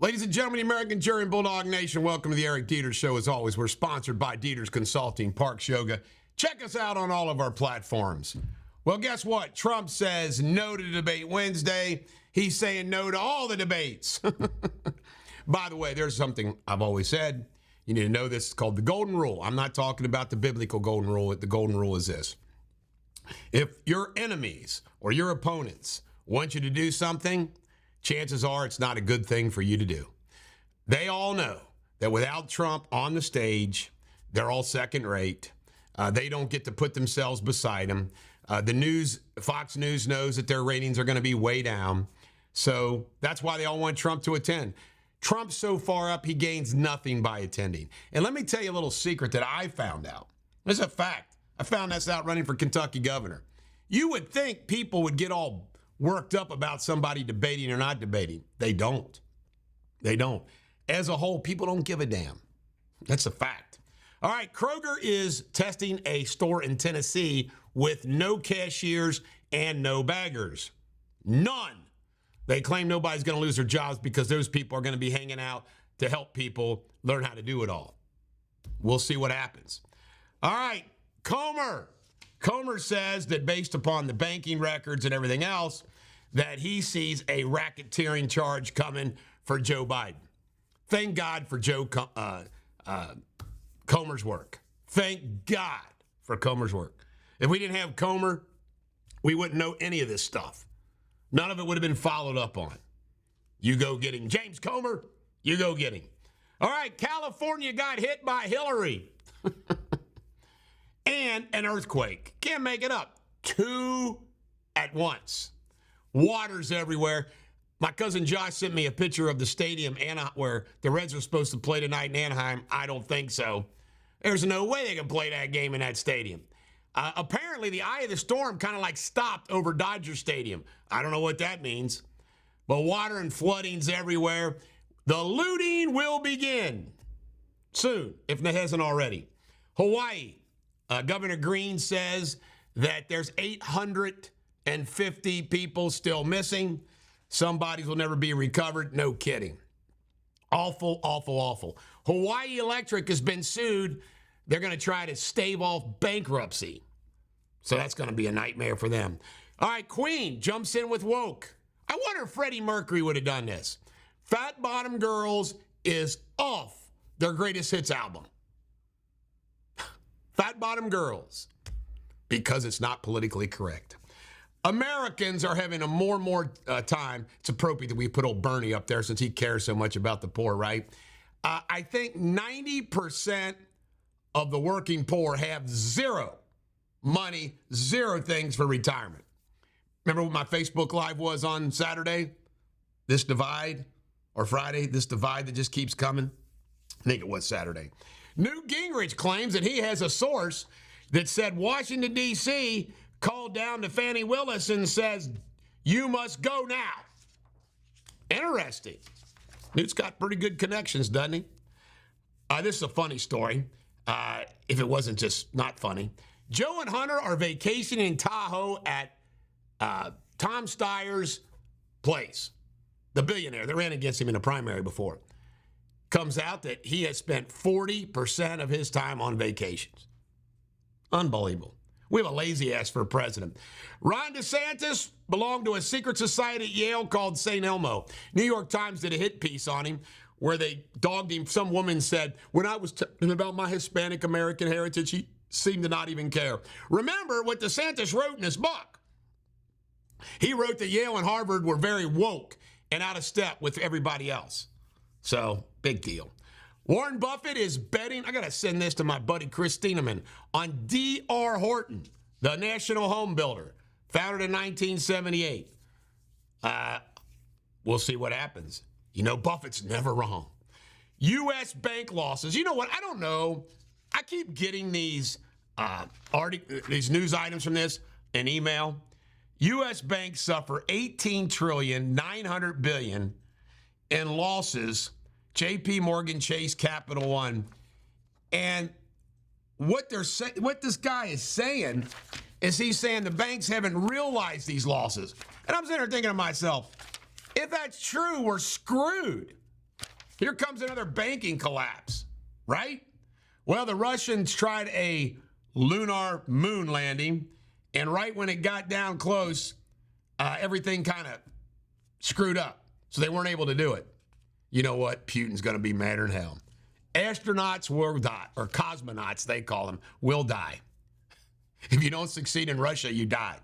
Ladies and gentlemen, American Jury and Bulldog Nation, welcome to the Eric Deters Show. As always, we're sponsored by Deters Consulting, Parks Yoga. Check us out on all of our platforms. Well, guess what? Trump says no to debate Wednesday. He's saying no to all the debates. By the way, there's something I've always said. You need to know this. It's called the Golden Rule. I'm not talking about the biblical Golden Rule. The Golden Rule is this. If your enemies or your opponents want you to do something, chances are it's not a good thing for you to do. They all know that without Trump on the stage, they're all second rate. They don't get to put themselves beside him. Fox News knows that their ratings are going to be way down. So that's why they all want Trump to attend. Trump's so far up, he gains nothing by attending. And let me tell you a little secret that I found out. It's a fact. I found this out running for Kentucky governor. You would think people would get all worked up about somebody debating or not debating. They don't. They don't. As a whole, people don't give a damn. That's a fact. All right, Kroger is testing a store in Tennessee with no cashiers and no baggers. None. They claim nobody's going to lose their jobs because those people are going to be hanging out to help people learn how to do it all. We'll see what happens. All right, Comer. Comer says that based upon the banking records and everything else, that he sees a racketeering charge coming for Joe Biden. Thank God for Comer's work. Thank God for Comer's work. If we didn't have Comer, we wouldn't know any of this stuff. None of it would have been followed up on. You go get him. James Comer, you go get him. All right, California got hit by Hillary. And an earthquake. Can't make it up. 2 at once. Water's everywhere. My cousin Josh sent me a picture of the stadium where the Reds are supposed to play tonight in Anaheim. I don't think so. There's no way they can play that game in that stadium. Apparently, the eye of the storm kind of like stopped over Dodger Stadium. I don't know what that means. But water and flooding's everywhere. The looting will begin soon, if it hasn't already. Hawaii. Governor Green says that there's 850 people still missing. Some bodies will never be recovered. No kidding. Awful, awful, awful. Hawaii Electric has been sued. They're going to try to stave off bankruptcy. So that's going to be a nightmare for them. All right, Queen jumps in with woke. I wonder if Freddie Mercury would have done this. Fat Bottom Girls is off their greatest hits album. Fat Bottom Girls, because it's not politically correct. Americans are having a more and more time. It's appropriate that we put old Bernie up there since he cares so much about the poor, right? I think 90% of the working poor have zero money, zero things for retirement. Remember what my Facebook Live was on Saturday? This divide, or Friday, this divide that just keeps coming? I think it was Saturday. Newt Gingrich claims that he has a source that said Washington, D.C. called down to Fannie Willis and says, you must go now. Interesting. Newt's got pretty good connections, doesn't he? This is a funny story, if it wasn't just not funny. Joe and Hunter are vacationing in Tahoe at Tom Steyer's place, the billionaire that ran against him in a primary before. Comes out that he has spent 40% of his time on vacations. Unbelievable. We have a lazy ass for president. Ron DeSantis belonged to a secret society at Yale called St. Elmo. New York Times did a hit piece on him where they dogged him. Some woman said, when I was talking about my Hispanic American heritage, he seemed to not even care. Remember what DeSantis wrote in his book. He wrote that Yale and Harvard were very woke and out of step with everybody else. So, big deal. Warren Buffett is betting, I got to send this to my buddy Chris Steineman, on D.R. Horton, the national home builder, founded in 1978. We'll see what happens. You know, Buffett's never wrong. U.S. bank losses. You know what? I don't know. I keep getting these news items from this in email. U.S. banks suffer $18.9 trillion in losses. J.P. Morgan Chase, Capital One. And what this guy is saying is he's saying the banks haven't realized these losses. And I'm sitting there thinking to myself, if that's true, we're screwed. Here comes another banking collapse, right? Well, the Russians tried a lunar moon landing, and right when it got down close, everything kind of screwed up. So they weren't able to do it. You know what? Putin's going to be madder than hell. Astronauts will die, or cosmonauts, they call them, will die. If you don't succeed in Russia, you die.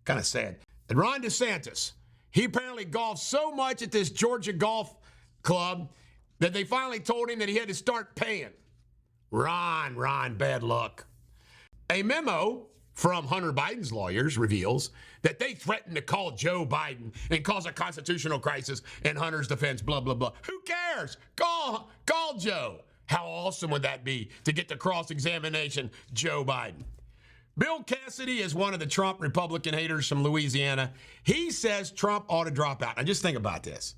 Kind of sad. And Ron DeSantis, he apparently golfed so much at this Georgia golf club that they finally told him that he had to start paying. Ron, bad luck. A memo from Hunter Biden's lawyers reveals that they threatened to call Joe Biden and cause a constitutional crisis in Hunter's defense, blah, blah, blah. Who cares? Call Joe. How awesome would that be to get the cross-examination Joe Biden? Bill Cassidy is one of the Trump Republican haters from Louisiana. He says Trump ought to drop out. Now just think about this.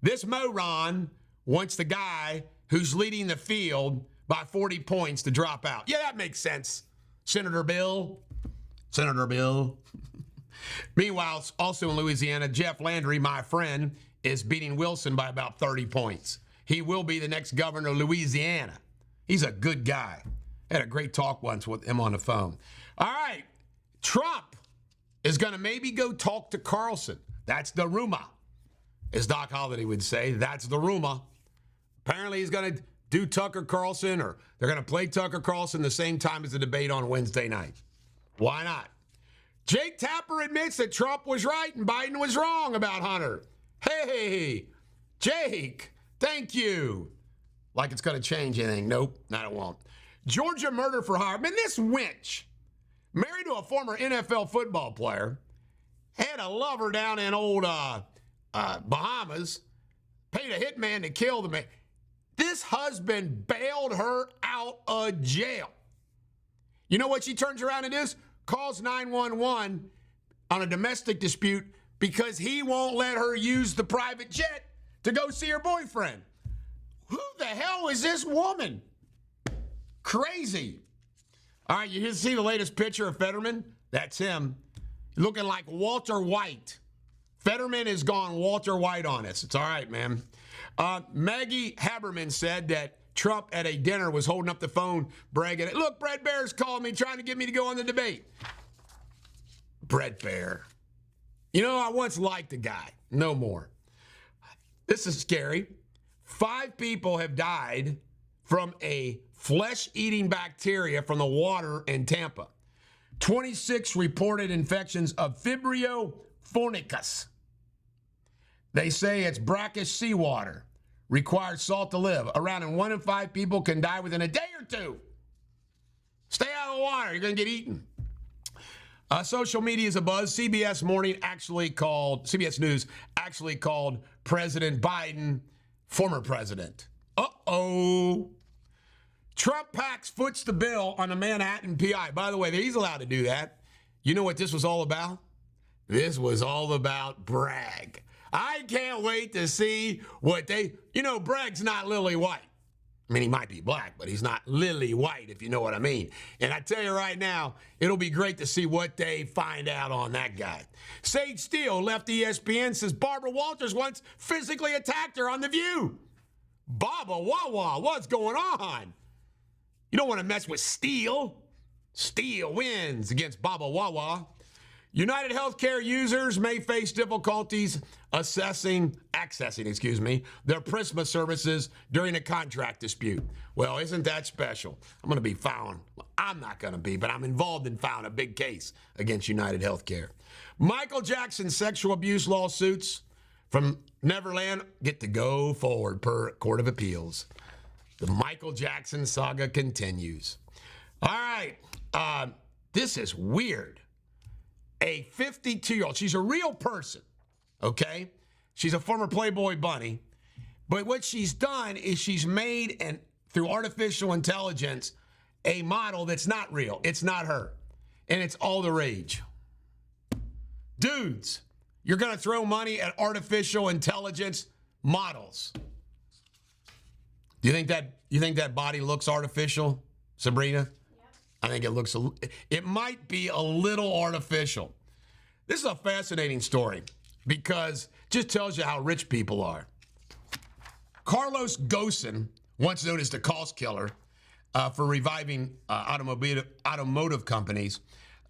This moron wants the guy who's leading the field by 40 points to drop out. Yeah, that makes sense. Senator Bill. Meanwhile, also in Louisiana, Jeff Landry, my friend, is beating Wilson by about 30 points. He will be the next governor of Louisiana. He's a good guy. I had a great talk once with him on the phone. All right, Trump is going to maybe go talk to Carlson. That's the rumor. As Doc Holliday would say, that's the rumor. Apparently he's going to do Tucker Carlson, or they're going to play Tucker Carlson the same time as the debate on Wednesday night. Why not? Jake Tapper admits that Trump was right and Biden was wrong about Hunter. Hey, Jake, thank you. Like it's going to change anything. Nope, not it won't. Georgia murder for hire. Man, this wench, married to a former NFL football player, had a lover down in old Bahamas, paid a hitman to kill the man. This husband bailed her out of jail. You know what she turns around and does? Calls 911 on a domestic dispute because he won't let her use the private jet to go see her boyfriend. Who the hell is this woman? Crazy. All right, you see the latest picture of Fetterman? That's him. Looking like Walter White. Fetterman has gone Walter White on us. It's all right, man. Maggie Haberman said that Trump at a dinner was holding up the phone, bragging, look, Brett Baer's calling me, trying to get me to go on the debate. Brett Baer. You know, I once liked the guy. No more. This is scary. 5 people have died from a flesh-eating bacteria from the water in Tampa. 26 reported infections of Vibrio fornicus. They say it's brackish seawater. Requires salt to live. Around 1 in 5 people can die within a day or two. Stay out of the water. You're going to get eaten. Social media is abuzz. CBS News actually called President Biden former president. Uh-oh. Trump PAC foots the bill on the Manhattan PI. By the way, he's allowed to do that. You know what this was all about? This was all about Bragg. I can't wait to see what Bragg's not lily white. I mean, he might be black, but he's not lily white, if you know what I mean. And I tell you right now, it'll be great to see what they find out on that guy. Sage Steele left ESPN, says Barbara Walters once physically attacked her on The View. Baba Wawa, what's going on? You don't want to mess with Steele. Steele wins against Baba Wawa. United Healthcare users may face difficulties accessing their Prisma services during a contract dispute. Well, isn't that special? I'm going to be found. I'm not going to be, but I'm involved in filing a big case against United Healthcare. Michael Jackson's sexual abuse lawsuits from Neverland get to go forward per Court of Appeals. The Michael Jackson saga continues. All right. This is weird. A 52-year-old, she's a real person, okay? She's a former Playboy bunny. But what she's done is she's made, through artificial intelligence, a model that's not real. It's not her. And it's all the rage. Dudes, you're going to throw money at artificial intelligence models. Do you think that body looks artificial, Sabrina? I think it might be a little artificial. This is a fascinating story because it just tells you how rich people are. Carlos Ghosn, once known as the cost killer for reviving automotive companies,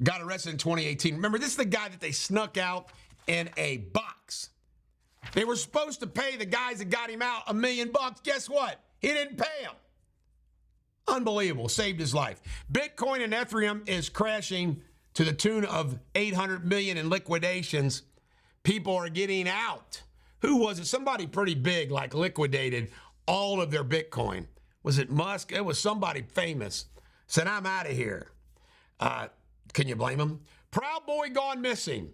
got arrested in 2018. Remember, this is the guy that they snuck out in a box. They were supposed to pay the guys that got him out $1 million. Guess what? He didn't pay them. Unbelievable. Saved his life. Bitcoin and Ethereum is crashing to the tune of 800 million in liquidations. People are getting out. Who was it? Somebody pretty big like liquidated all of their Bitcoin. Was it Musk? It was somebody famous. Said, I'm out of here. Can you blame him? Proud Boy gone missing.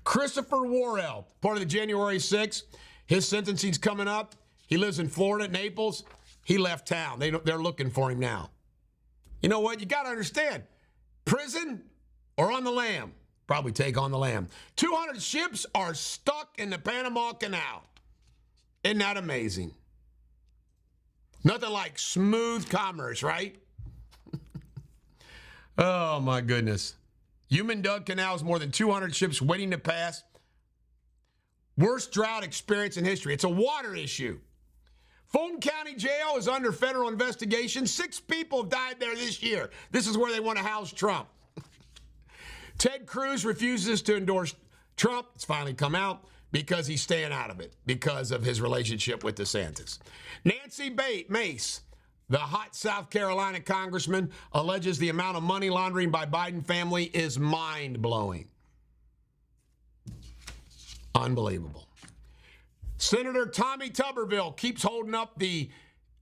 Christopher Worrell, part of the January 6th. His sentencing's coming up. He lives in Florida, Naples. He left town. They're looking for him now. You know what? You got to understand. Prison or on the lam? Probably take on the lam. 200 ships are stuck in the Panama Canal. Isn't that amazing? Nothing like smooth commerce, right? Oh, my goodness. Human dug canals, more than 200 ships waiting to pass. Worst drought experience in history. It's a water issue. Fulton County Jail is under federal investigation. 6 people have died there this year. This is where they want to house Trump. Ted Cruz refuses to endorse Trump. It's finally come out because he's staying out of it because of his relationship with DeSantis. Nancy Mace, the hot South Carolina congressman, alleges the amount of money laundering by Biden family is mind-blowing. Unbelievable. Senator Tommy Tuberville keeps holding up the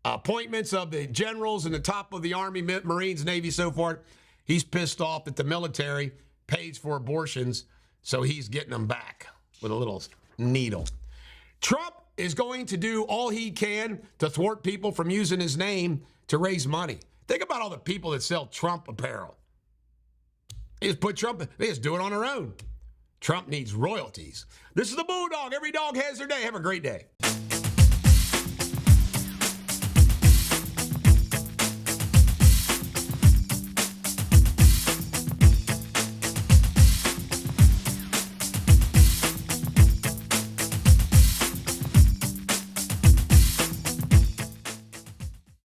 appointments of the generals and the top of the Army, Marines, Navy, so forth. He's pissed off that the military pays for abortions, so he's getting them back with a little needle. Trump is going to do all he can to thwart people from using his name to raise money. Think about all the people that sell Trump apparel. They just do it on their own. Trump needs royalties. This is the Bulldog. Every dog has their day. Have a great day.